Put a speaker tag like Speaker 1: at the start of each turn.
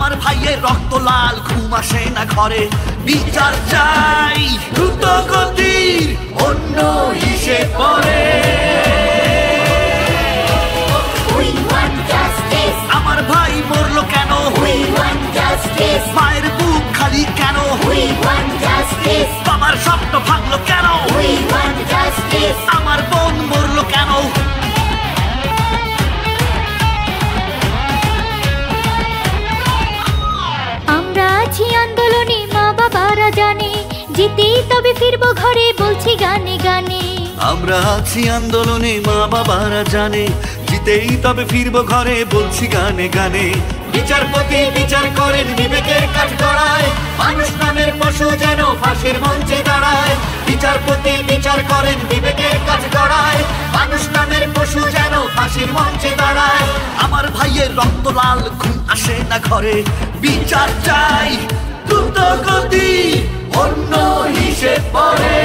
Speaker 1: আমার ভাইয়ের রক্ত লাল, ঘুম আসে না ঘরে, বিচার চাই দ্রুত গতির, অন্য হিসেব পরে। আমার ভাই মরলো কেন? মায়ের বুক খালি কেন? বাবার স্বপ্ন ভাঙলো কেন? আমার বোন মরলো কেন?
Speaker 2: আমরা আছি আন্দোলনে, মা বাবারা জানে, জিতেই তবে ফিরবো ঘরে, বলছি গানে গানে।
Speaker 1: আমরা আছি আন্দোলনে, মা বাবারা জানে, জিতেই তবে ফিরবো ঘরে, বলছি গানে গানে। বিচারপতি বিচার করেন বিবেকের কাঠগড়ায়, মানুষ নামের পশু যেন ফাঁসির মঞ্চে দাঁড়ায়। বিচারপতি বিচার করেন বিবেকের কাঠগড়ায়, মানুষ নামের পশু যেন ফাঁসির মঞ্চে দাঁড়ায়। আমার ভাইয়ের রক্ত লাল, ঘুম আসে না ঘরে, বিচার চাই দ্রুত গতি, অন্য হিসেব পরে।